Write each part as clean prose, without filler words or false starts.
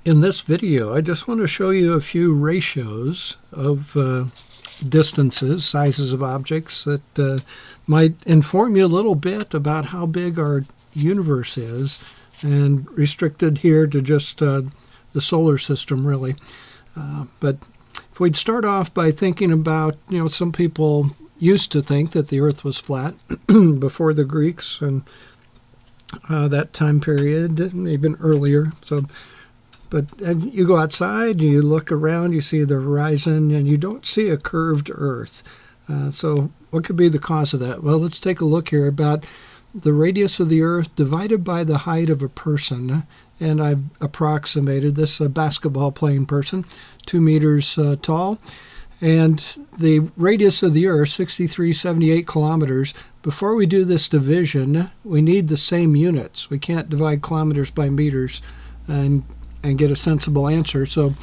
In this video, I just want to show you a few ratios of distances, sizes of objects that might inform you a little bit about how big our universe is, and restricted here to just the solar system, really. But if we'd start off by thinking about, some people used to think that the Earth was flat before the Greeks and that time period, even earlier. But you go outside, you look around, you see the horizon, and you don't see a curved Earth. So what could be the cause of that? Well, let's take a look here about the radius of the Earth divided by the height of a person. And I've approximated this, a basketball playing person, 2 meters tall. And the radius of the Earth, 6378 kilometers. Before we do this division, we need the same units. We can't divide kilometers by meters and get a sensible answer. So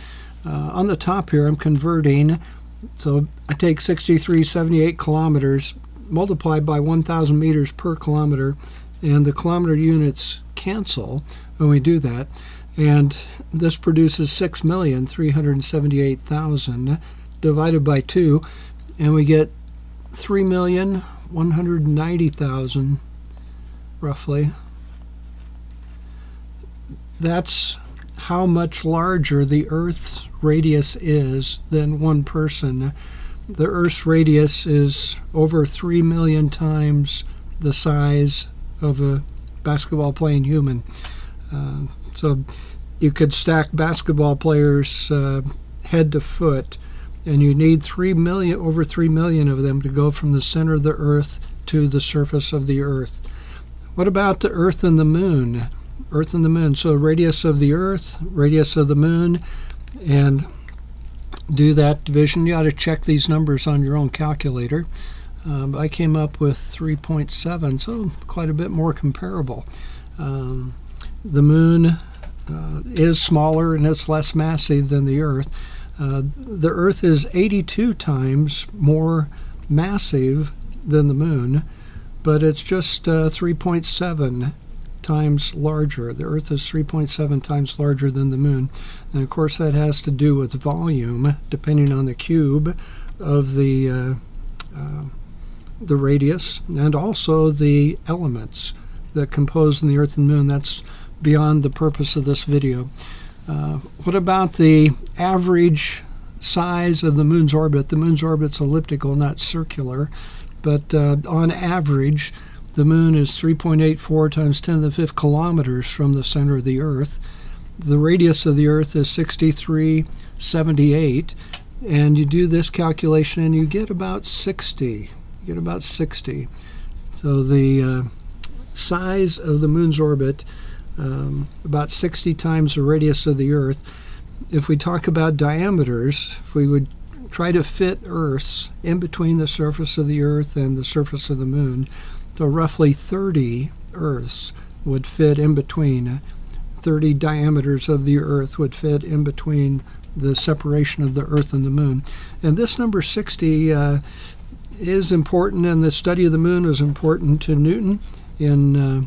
on the top here, I'm converting. So I take 6378 kilometers multiplied by 1,000 meters per kilometer, and the kilometer units cancel when we do that. And this produces 6,378,000 divided by 2, and we get 3,190,000 roughly. That's how much larger the Earth's radius is than one person. The Earth's radius is over 3 million times the size of a basketball playing human. So you could stack basketball players head to foot, and you need over 3 million of them to go from the center of the Earth to the surface of the Earth. What about the Earth and the Moon? Earth and the Moon. So radius of the Earth, radius of the Moon, and do that division. You ought to check these numbers on your own calculator. I came up with 3.7, so quite a bit more comparable. The Moon is smaller and it's less massive than the Earth. The Earth is 82 times more massive than the Moon, but it's just 3.7 times larger. The Earth is 3.7 times larger than the Moon. And of course that has to do with volume, depending on the cube of the radius, and also the elements that compose the Earth and Moon. That's beyond the purpose of this video. What about the average size of the Moon's orbit? The Moon's orbit's elliptical, not circular, but on average, the Moon is 3.84 times 10 to the 5th kilometers from the center of the Earth. The radius of the Earth is 6378, and you do this calculation and you get about 60. So the size of the Moon's orbit, about 60 times the radius of the Earth. If we talk about diameters, if we would try to fit Earths in between the surface of the Earth and the surface of the Moon, so roughly 30 Earths would fit in between. 30 diameters of the Earth would fit in between the separation of the Earth and the Moon. And this number 60 is important, and the study of the Moon is important to Newton in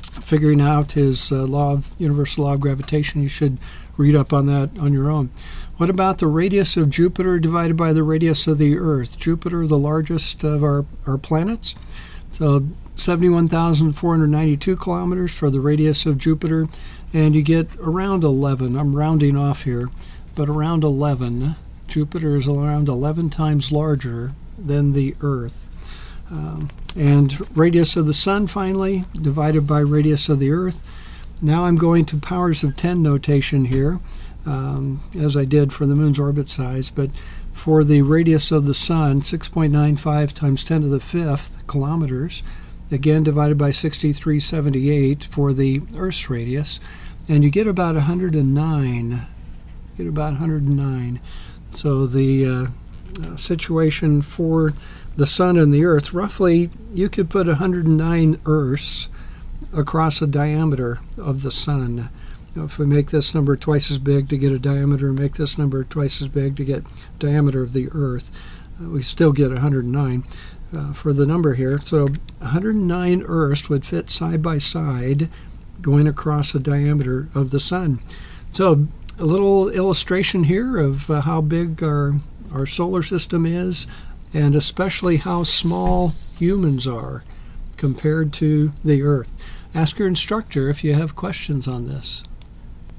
figuring out his universal law of gravitation. You should read up on that on your own. What about the radius of Jupiter divided by the radius of the Earth? Jupiter, the largest of our planets. So 71,492 kilometers for the radius of Jupiter, and you get around 11. I'm rounding off here, but around 11. Jupiter is around 11 times larger than the Earth. And radius of the Sun, finally, divided by radius of the Earth. Now I'm going to powers of 10 notation here, as I did for the Moon's orbit size, but for the radius of the Sun, 6.95 times 10 to the 5th kilometers, again divided by 6378 for the Earth's radius, and you get about 109. So the situation for the Sun and the Earth, roughly you could put 109 Earths across the diameter of the Sun. If we make this number twice as big to get a diameter, make this number twice as big to get diameter of the Earth, we still get 109 for the number here. So 109 Earths would fit side by side going across the diameter of the Sun. So a little illustration here of how big our solar system is, and especially how small humans are compared to the Earth. Ask your instructor if you have questions on this.